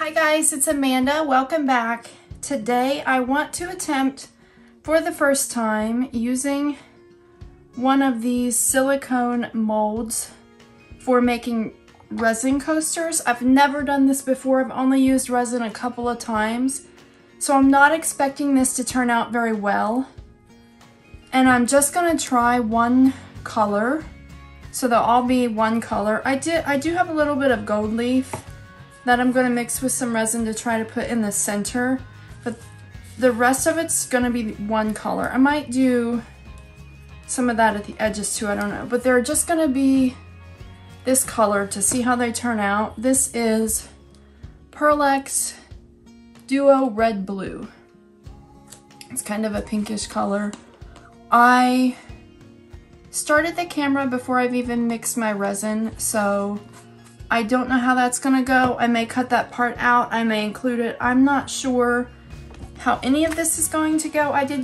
Hi guys, it's Amanda. Welcome back. Today I want to attempt for the first time using one of these silicone molds for making resin coasters. I've never done this before. I've only used resin a couple of times, so I'm not expecting this to turn out very well. And I'm just gonna try one color, so they'll all be one color. I do have a little bit of gold leaf that I'm gonna mix with some resin to try to put in the center, but the rest of it's gonna be one color. I might do some of that at the edges too, I don't know. But they're just gonna be this color to see how they turn out. This is Pearl Ex Duo Red Blue. It's kind of a pinkish color. I started the camera before I've even mixed my resin, so I don't know how that's gonna go. I may cut that part out, I may include it. I'm not sure how any of this is going to go. I did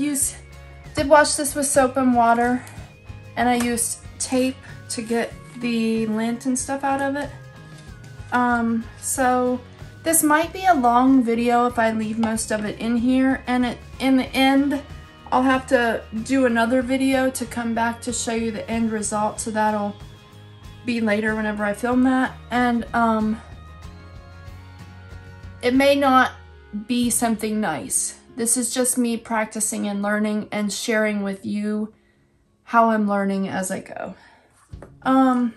wash this with soap and water, and I used tape to get the lint and stuff out of it. So this might be a long video if I leave most of it in here, and in the end, I'll have to do another video to come back to show you the end result, so that'll be later whenever I film that. And it may not be something nice. This is just me practicing and learning and sharing with you how I'm learning as I go. I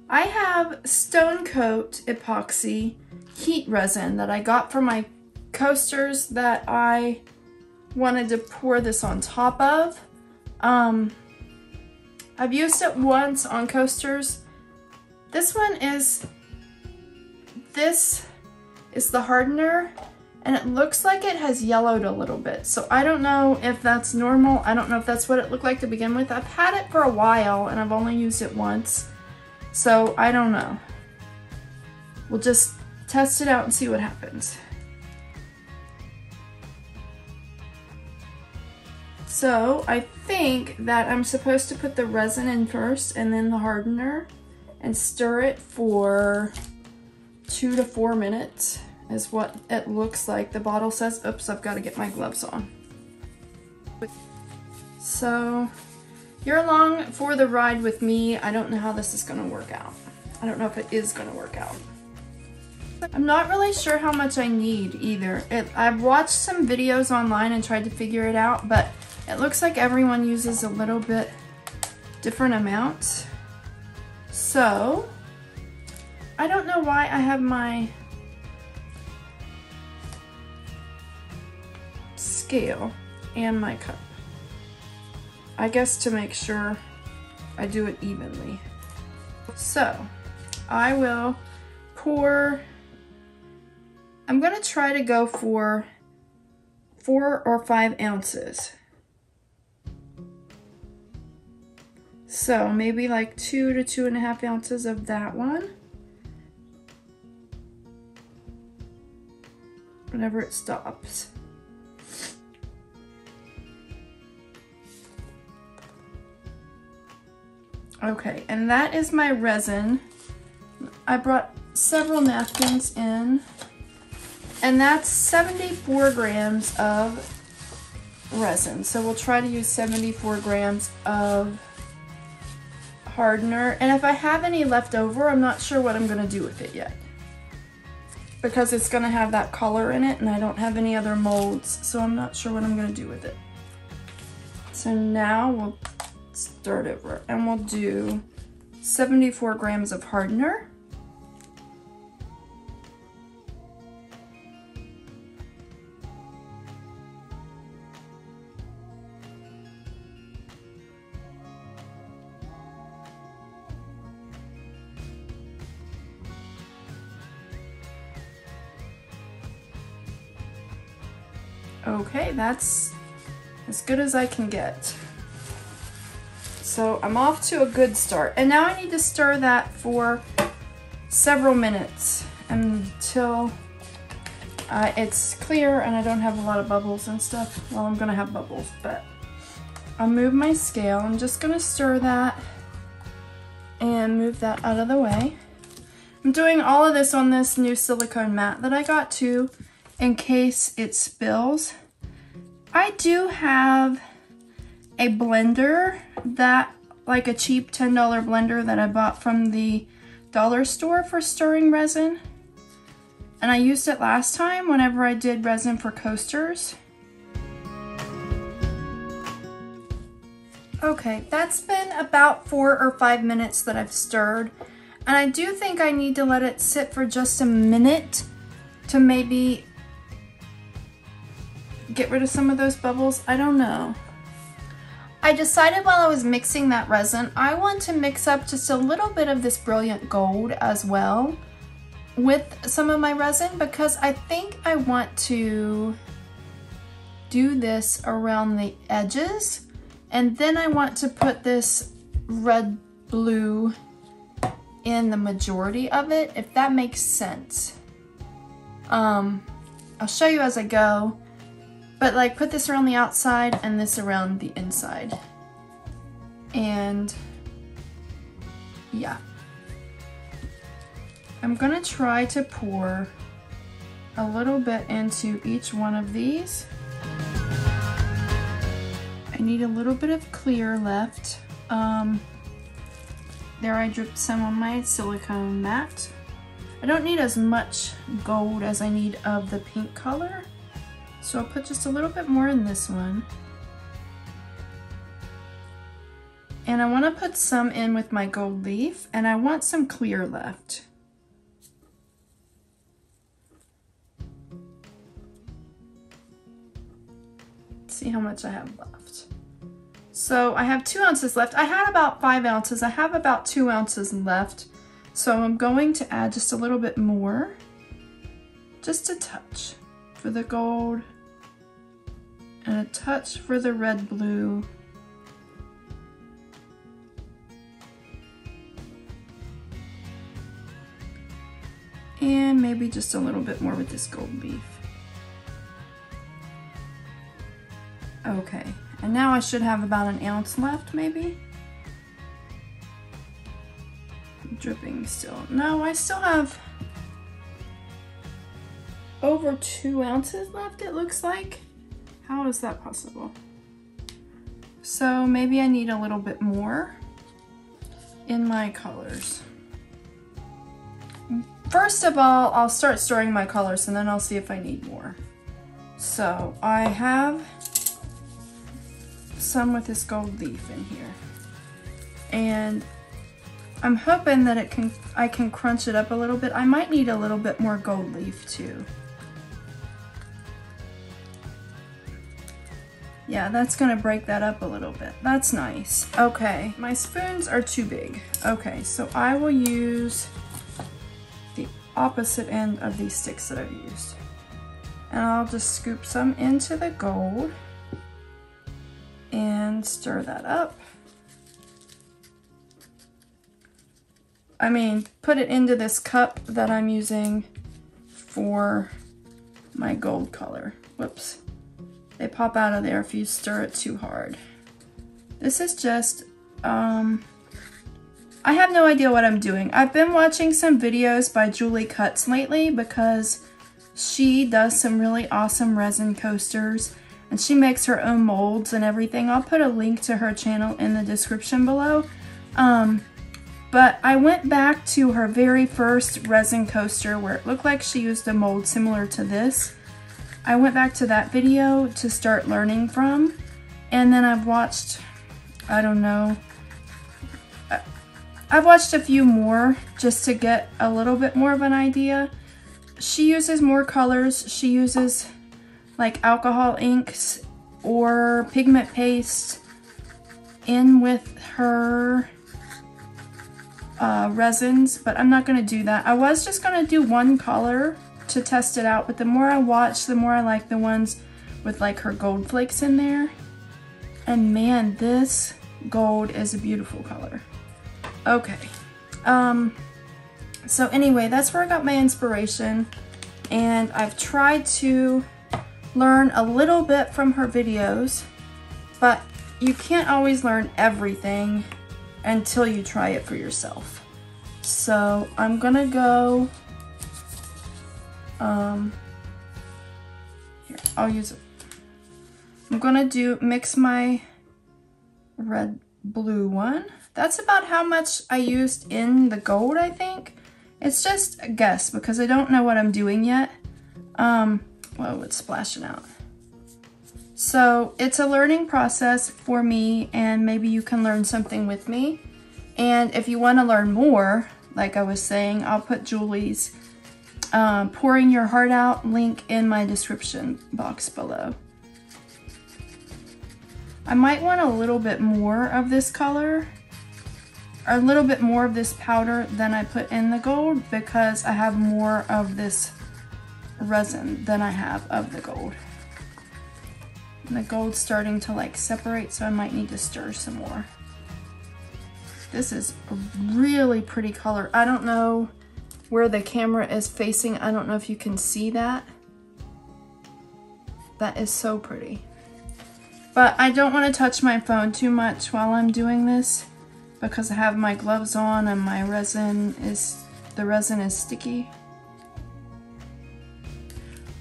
have Stone Coat epoxy heat resin that I got for my coasters that I wanted to pour this on top of. I've used it once on coasters. This is the hardener, and it looks like it has yellowed a little bit. So I don't know if that's normal. I don't know if that's what it looked like to begin with. I've had it for a while and I've only used it once. So I don't know. We'll just test it out and see what happens. So I think that I'm supposed to put the resin in first and then the hardener and stir it for 2 to 4 minutes is what it looks like. The bottle says. Oops, I've got to get my gloves on. So you're along for the ride with me. I don't know how this is going to work out. I don't know if it is going to work out. I'm not really sure how much I need either. I've watched some videos online and tried to figure it out, but it looks like everyone uses a little bit different amounts. So I don't know why I have my scale and my cup. I guess to make sure I do it evenly. So I will pour. I'm gonna try to go for 4 or 5 ounces. So maybe like 2 to 2.5 ounces of that one. Whenever it stops. Okay, and that is my resin. I brought several napkins in, and that's 74 grams of resin. So we'll try to use 74 grams of hardener, and if I have any left over, I'm not sure what I'm going to do with it yet, because it's going to have that color in it and I don't have any other molds, so I'm not sure what I'm going to do with it. So now we'll start over and we'll do 74 grams of hardener. Okay, that's as good as I can get. So I'm off to a good start. And now I need to stir that for several minutes until it's clear and I don't have a lot of bubbles and stuff. Well, I'm gonna have bubbles, but I'll move my scale. I'm just gonna stir that and move that out of the way. I'm doing all of this on this new silicone mat that I got too, in case it spills. I do have a blender that, like a cheap $10 blender that I bought from the dollar store for stirring resin. And I used it last time whenever I did resin for coasters. Okay, that's been about 4 or 5 minutes that I've stirred. And I do think I need to let it sit for just a minute to maybe get rid of some of those bubbles. I don't know. I decided while I was mixing that resin, I want to mix up just a little bit of this brilliant gold as well with some of my resin, because I think I want to do this around the edges, and then I want to put this red blue in the majority of it, if that makes sense. I'll show you as I go, but like put this around the outside and this around the inside. And yeah. I'm gonna try to pour a little bit into each one of these. I need a little bit of clear left. There, I dripped some on my silicone mat. I don't need as much gold as I need of the pink color, so I'll put just a little bit more in this one. And I want to put some in with my gold leaf, and I want some clear left. See how much I have left. So I have 2 ounces left. I had about 5 ounces. I have about 2 ounces left. So I'm going to add just a little bit more, just a touch for the gold and a touch for the red blue. And maybe just a little bit more with this gold leaf. Okay, and now I should have about 1 ounce left, maybe? I'm dripping still. No, I still have over 2 ounces left, it looks like. How is that possible? So maybe I need a little bit more in my colors. First of all, I'll start stirring my colors and then I'll see if I need more. So I have some with this gold leaf in here, and I'm hoping that I can crunch it up a little bit. I might need a little bit more gold leaf too. Yeah, that's gonna break that up a little bit. That's nice. Okay, my spoons are too big. Okay, so I will use the opposite end of these sticks that I've used, and I'll just scoop some into the gold and stir that up. I mean, put it into this cup that I'm using for my gold color. Whoops. They pop out of there if you stir it too hard. This is just, I have no idea what I'm doing. I've been watching some videos by Julie Cuts lately because she does some really awesome resin coasters, and she makes her own molds and everything. I'll put a link to her channel in the description below. But I went back to her very first resin coaster where it looked like she used a mold similar to this. I went back to that video to start learning from, and then I've watched, I don't know, I've watched a few more just to get a little bit more of an idea. She uses more colors. She uses like alcohol inks or pigment paste in with her resins, but I'm not going to do that. I was just going to do one color to test it out, but the more I watch, the more I like the ones with like her gold flakes in there. And man, this gold is a beautiful color. Okay, so anyway, that's where I got my inspiration, and I've tried to learn a little bit from her videos, but you can't always learn everything until you try it for yourself. So I'm gonna go, here, I'll use it. I'm gonna mix my red blue one. That's about how much I used in the gold, I think. It's just a guess because I don't know what I'm doing yet. Whoa, it's splashing out. So it's a learning process for me, and maybe you can learn something with me. And if you want to learn more, like I was saying, I'll put Julie's Pouring Your Heart Out link in my description box below. I might want a little bit more of this color, or a little bit more of this powder than I put in the gold, because I have more of this resin than I have of the gold. And the gold's starting to like separate, so I might need to stir some more. This is a really pretty color. I don't know where the camera is facing. I don't know if you can see that. That is so pretty. But I don't want to touch my phone too much while I'm doing this, because I have my gloves on and the resin is sticky.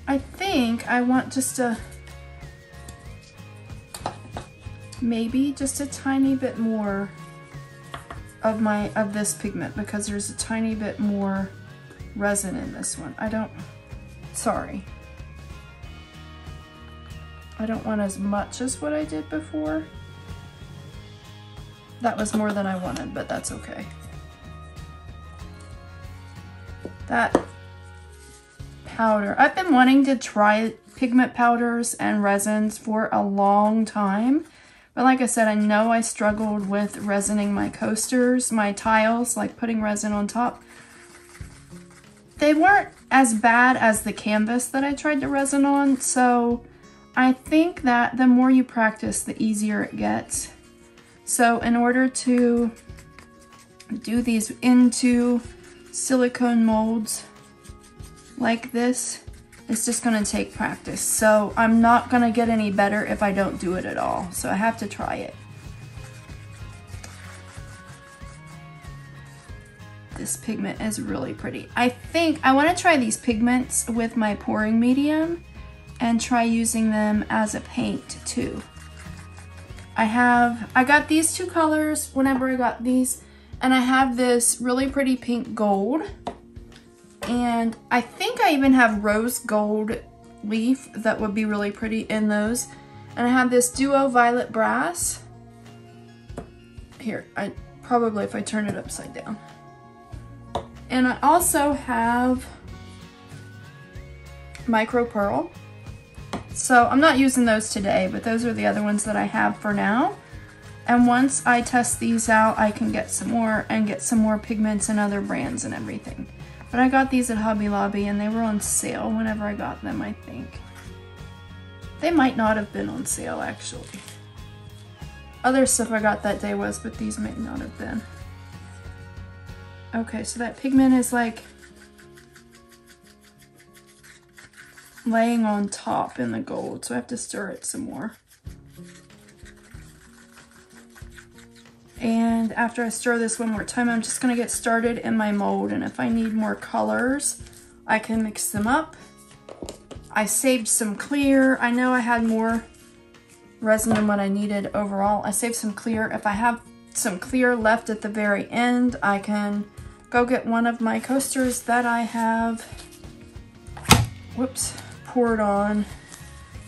I think I want just maybe just a tiny bit more of this pigment, because there's a tiny bit more resin in this one. Sorry. I don't want as much as what I did before. That was more than I wanted, but that's okay. That powder, I've been wanting to try pigment powders and resins for a long time. But like I said, I know I struggled with resining my coasters, my tiles, like putting resin on top. They weren't as bad as the canvas that I tried to resin on, so I think that the more you practice, the easier it gets. So in order to do these into silicone molds like this, it's just gonna take practice. So I'm not gonna get any better if I don't do it at all. So I have to try it. This pigment is really pretty. I think I wanna try these pigments with my pouring medium and try using them as a paint too. I got these two colors whenever I got these, and I have this really pretty pink gold, and I think I even have rose gold leaf that would be really pretty in those, and I have this duo violet brass. Here, probably if I turn it upside down. And I also have micro pearl. So I'm not using those today, but those are the other ones that I have for now. And once I test these out, I can get some more and get some more pigments and other brands and everything. But I got these at Hobby Lobby and they were on sale whenever I got them, I think. They might not have been on sale actually. Other stuff I got that day was, but these may not have been. Okay, so that pigment is like laying on top in the gold, so I have to stir it some more. And after I stir this one more time, I'm just gonna get started in my mold, and if I need more colors, I can mix them up. I saved some clear. I know I had more resin than what I needed overall. I saved some clear. If I have some clear left at the very end, I can go get one of my coasters that I have, whoops, poured on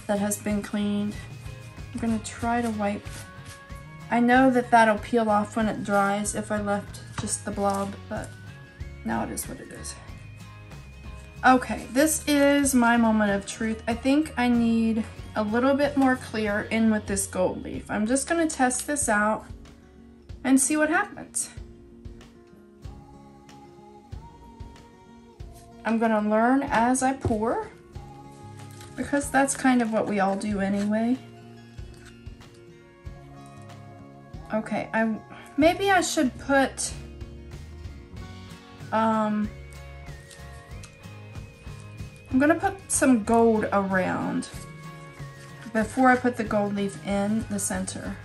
that has been cleaned. I'm gonna try to wipe. I know that that'll peel off when it dries if I left just the blob, but now it is what it is. Okay, this is my moment of truth. I think I need a little bit more clear in with this gold leaf. I'm just gonna test this out and see what happens. I'm gonna learn as I pour, because that's kind of what we all do anyway. Okay, maybe I should put, I'm gonna put some gold around before I put the gold leaf in the center.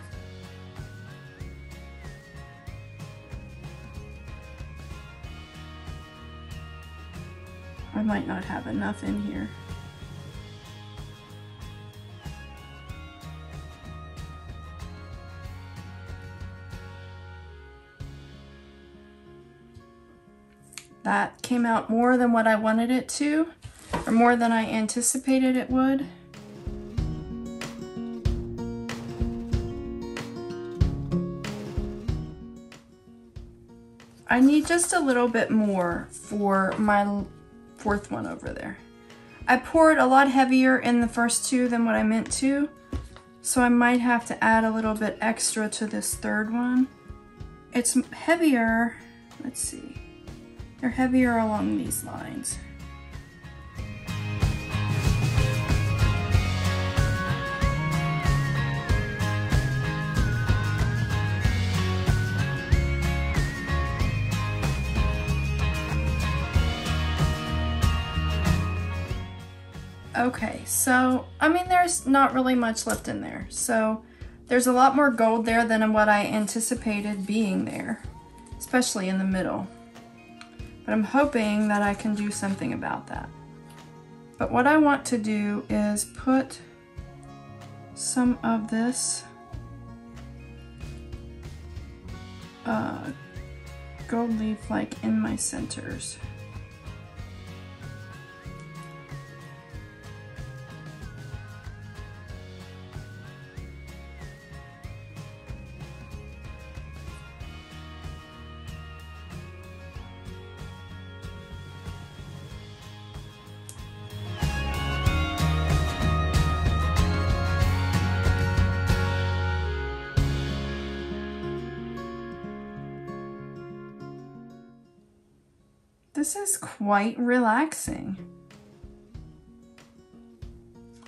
I might not have enough in here. That came out more than what I wanted it to, or more than I anticipated it would. I need just a little bit more for my fourth one over there. I poured a lot heavier in the first two than what I meant to, so I might have to add a little bit extra to this third one. It's heavier, let's see, they're heavier along these lines. Okay, so, I mean, there's not really much left in there. So, there's a lot more gold there than what I anticipated being there, especially in the middle. But I'm hoping that I can do something about that. But what I want to do is put some of this gold leaf like in my centers. This is quite relaxing.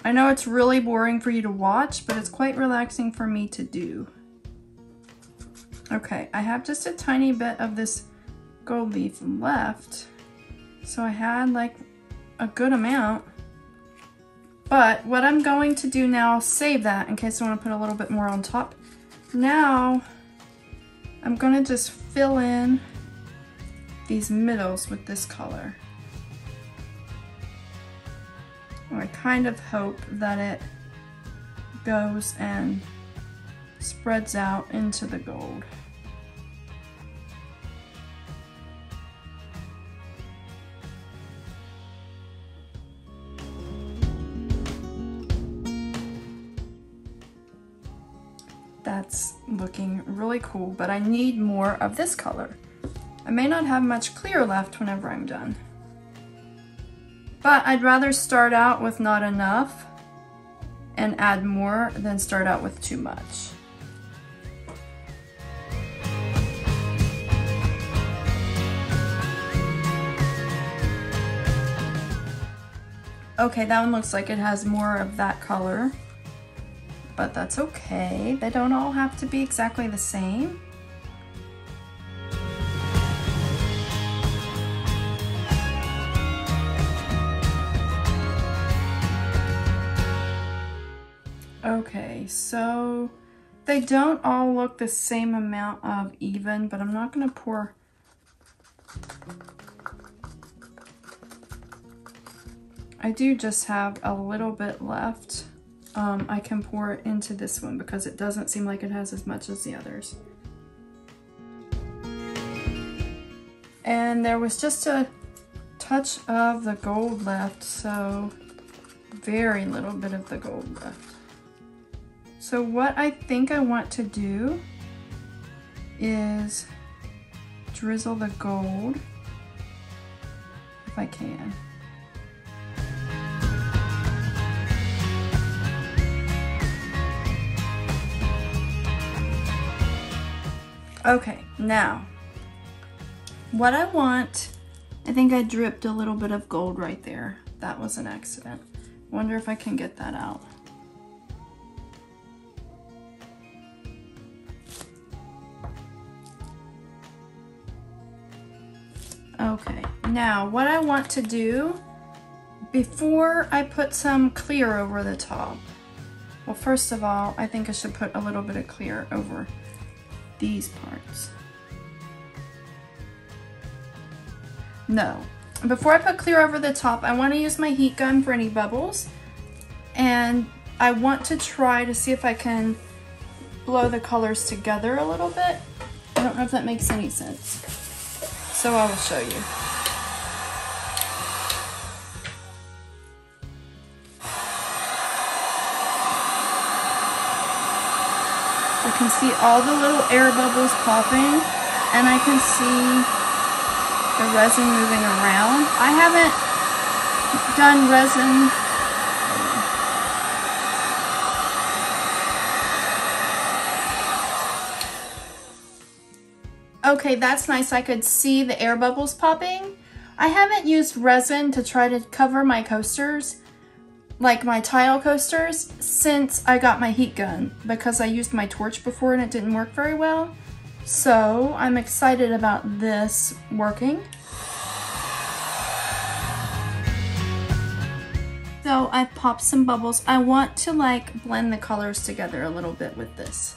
I know it's really boring for you to watch, but it's quite relaxing for me to do. Okay, I have just a tiny bit of this gold leaf left. So I had like a good amount. But what I'm going to do now, save that in case I want to put a little bit more on top. Now, I'm going to just fill in these middles with this color. I kind of hope that it goes and spreads out into the gold. That's looking really cool, but I need more of this color. I may not have much clear left whenever I'm done. But I'd rather start out with not enough and add more than start out with too much. Okay, that one looks like it has more of that color, but that's okay. They don't all have to be exactly the same. Okay, so they don't all look the same amount of even, but I'm not going to pour. I do just have a little bit left. I can pour it into this one because it doesn't seem like it has as much as the others. And there was just a touch of the gold left, so very little bit of the gold left. So what I think I want to do is drizzle the gold, if I can. Okay, now, what I want, I think I dripped a little bit of gold right there. That was an accident. Wonder if I can get that out. Okay, now what I want to do before I put some clear over the top, well, first of all, I think I should put a little bit of clear over these parts. No, before I put clear over the top, I want to use my heat gun for any bubbles. And I want to try to see if I can blow the colors together a little bit. I don't know if that makes any sense. So I will show you. I can see all the little air bubbles popping, and I can see the resin moving around. I haven't done resin. Okay, that's nice. I could see the air bubbles popping. I haven't used resin to try to cover my coasters, like my tile coasters, since I got my heat gun, because I used my torch before and it didn't work very well. So I'm excited about this working. So I popped some bubbles. I want to like blend the colors together a little bit with this.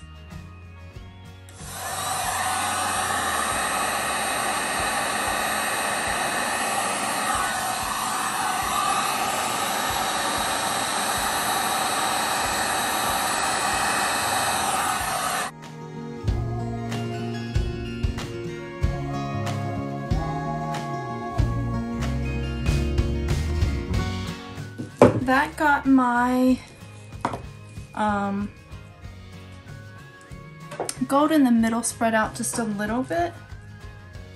That got my gold in the middle spread out just a little bit.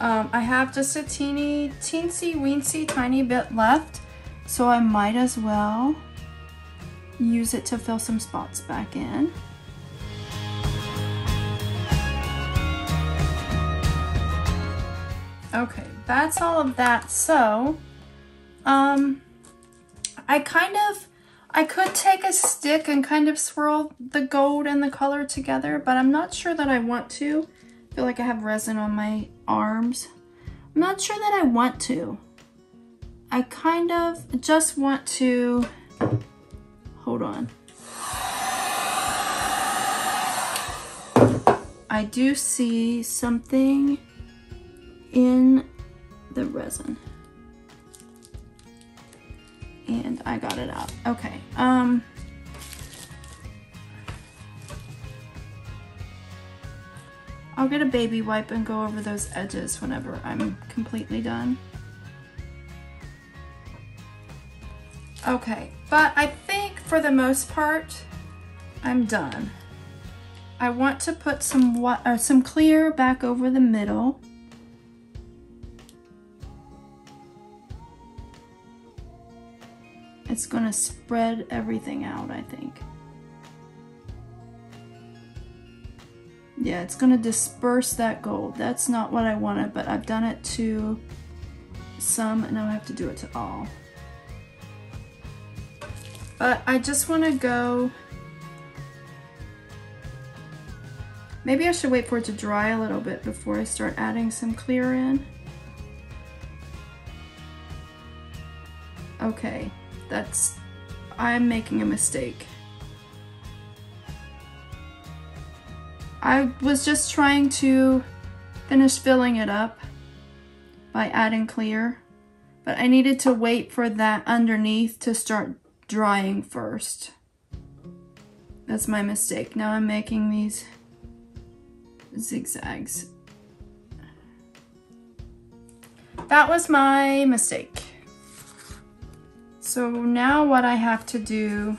I have just a teensy weensy tiny bit left, so I might as well use it to fill some spots back in. Okay, that's all of that. So I could take a stick and kind of swirl the gold and the color together, but I'm not sure that I want to. I feel like I have resin on my arms. I'm not sure that I want to. I kind of just want to, hold on. I do see something in the resin. And I got it out. Okay. I'll get a baby wipe and go over those edges whenever I'm completely done. Okay, but I think for the most part, I'm done. I want to put some clear back over the middle. It's gonna spread everything out, I think. Yeah, it's gonna disperse that gold. That's not what I wanted, but I've done it to some, and now I have to do it to all. But I just wanna go, maybe I should wait for it to dry a little bit before I start adding some clear in. Okay. I'm making a mistake. I was just trying to finish filling it up by adding clear, but I needed to wait for that underneath to start drying first. That's my mistake. Now I'm making these zigzags. That was my mistake. So now what I have to do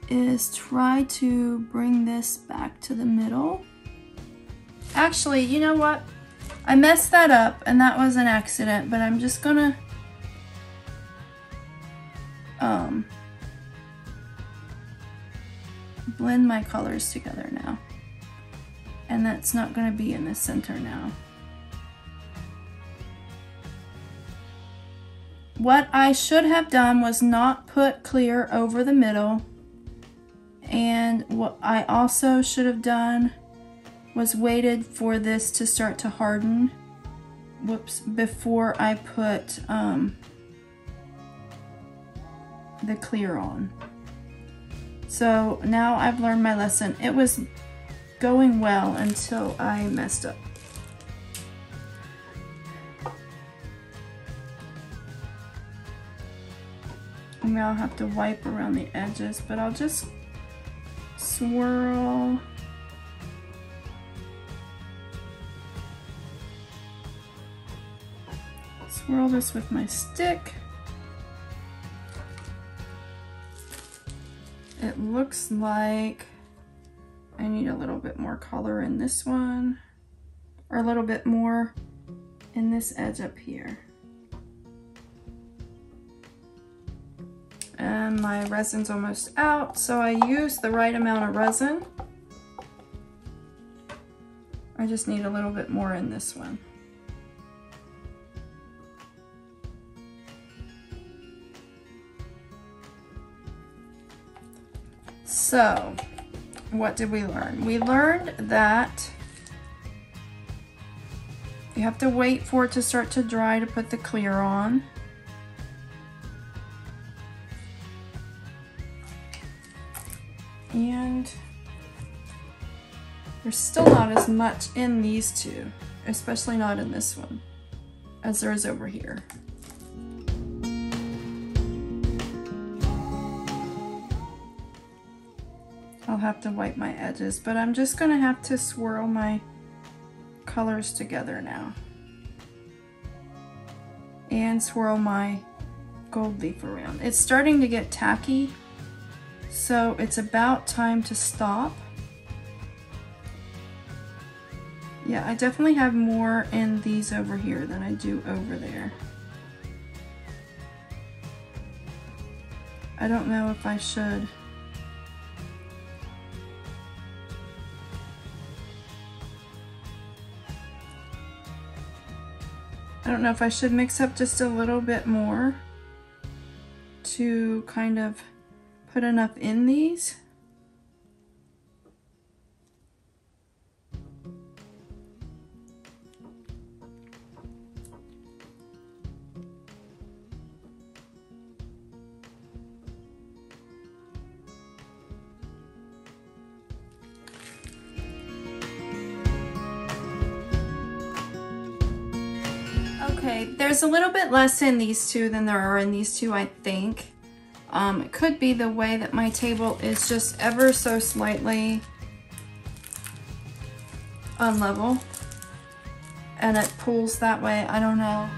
is try to bring this back to the middle. Actually, you know what? I messed that up and that was an accident, but I'm just gonna blend my colors together now. And that's not gonna be in the center now. What I should have done was not put clear over the middle, and what I also should have done was waited for this to start to harden, before I put the clear on. So now I've learned my lesson. It was going well until I messed up. I mean, I'll have to wipe around the edges, but I'll just swirl. Swirl this with my stick. It looks like I need a little bit more color in this one, or a little bit more in this edge up here. And my resin's almost out, so I used the right amount of resin. I just need a little bit more in this one. So, what did we learn? We learned that you have to wait for it to start to dry to put the clear on. And there's still not as much in these two, especially not in this one, as there is over here. I'll have to wipe my edges, but I'm just gonna have to swirl my colors together now. And swirl my gold leaf around. It's starting to get tacky, so it's about time to stop. Yeah, I definitely have more in these over here than I do over there. I don't know if I should. I don't know if I should mix up just a little bit more to kind of put enough in these. Okay, there's a little bit less in these two than there are in these two, I think. It could be the way that my table is just ever so slightly unlevel and it pulls that way. I don't know.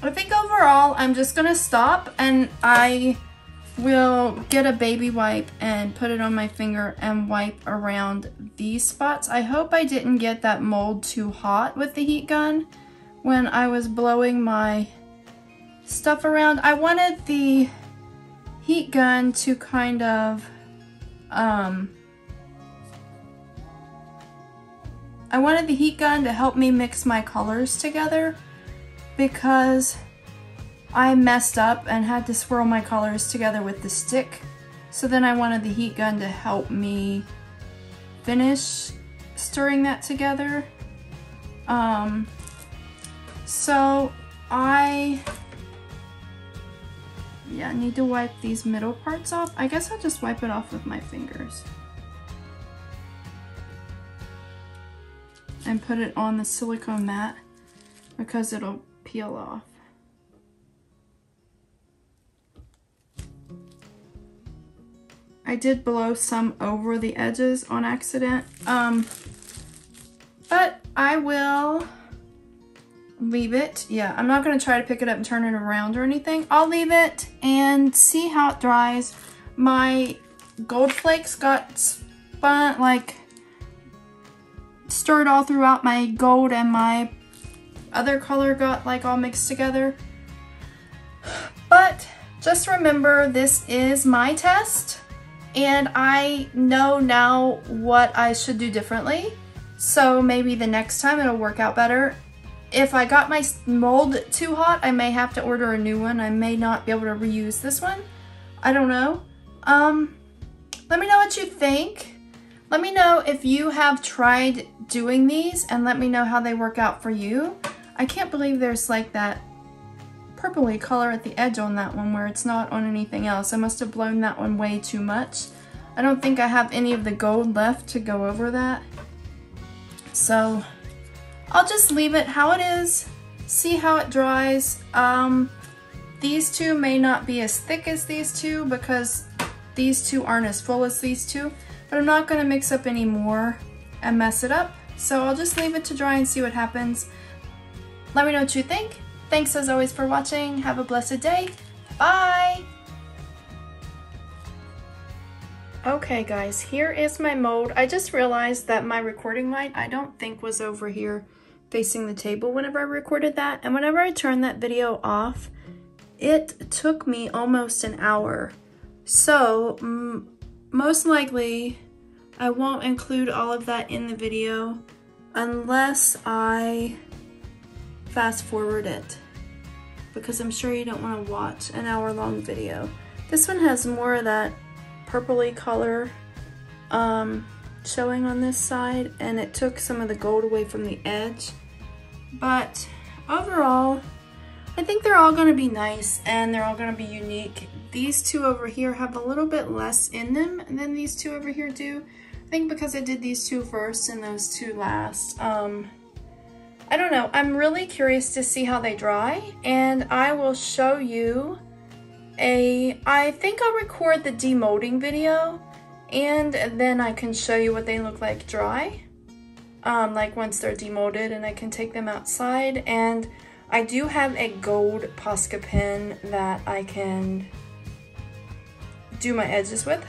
I think overall I'm just gonna stop, and I will get a baby wipe and put it on my finger and wipe around these spots. I hope I didn't get that mold too hot with the heat gun when I was blowing my stuff around. I wanted the heat gun to kind of, I wanted the heat gun to help me mix my colors together, because I messed up and had to swirl my colors together with the stick. So then I wanted the heat gun to help me finish stirring that together. So I need to wipe these middle parts off. I guess I'll just wipe it off with my fingers and put it on the silicone mat because it'll peel off. I did blow some over the edges on accident, but I will leave it. Yeah, I'm not gonna try to pick it up and turn it around or anything. I'll leave it and see how it dries. My gold flakes got spun, like stirred all throughout my gold, and my other color got like all mixed together. But just remember, this is my test, and I know now what I should do differently. So maybe the next time it'll work out better. If I got my mold too hot, I may have to order a new one. I may not be able to reuse this one. I don't know. Let me know what you think. Let me know if you have tried doing these, and let me know how they work out for you. I can't believe there's like that purpley color at the edge on that one where it's not on anything else. I must have blown that one way too much. I don't think I have any of the gold left to go over that. So I'll just leave it how it is, see how it dries. These two may not be as thick as these two because these two aren't as full as these two, but I'm not going to mix up any more and mess it up. So I'll just leave it to dry and see what happens. Let me know what you think. Thanks as always for watching. Have a blessed day. Bye! Okay guys, here is my mold. I just realized that my recording light I don't think was over here facing the table whenever I recorded that. And whenever I turned that video off, it took me almost an hour. So most likely I won't include all of that in the video unless I fast forward it, because I'm sure you don't want to watch an hour-long video. This one has more of that purpley color showing on this side, and it took some of the gold away from the edge. But overall, I think they're all going to be nice and they're all going to be unique. These two over here have a little bit less in them than these two over here do. I think because I did these two first and those two last. I don't know. I'm really curious to see how they dry, and I will show you I think I'll record the demolding video, and then I can show you what they look like dry. Like once they're demolded, and I can take them outside. And I do have a gold Posca pen that I can do my edges with.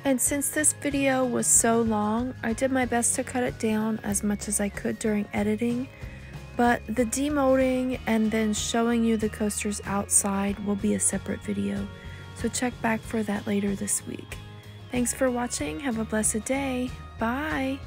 And since this video was so long, I did my best to cut it down as much as I could during editing, but the demolding and then showing you the coasters outside will be a separate video, so check back for that later this week. Thanks for watching, have a blessed day, bye!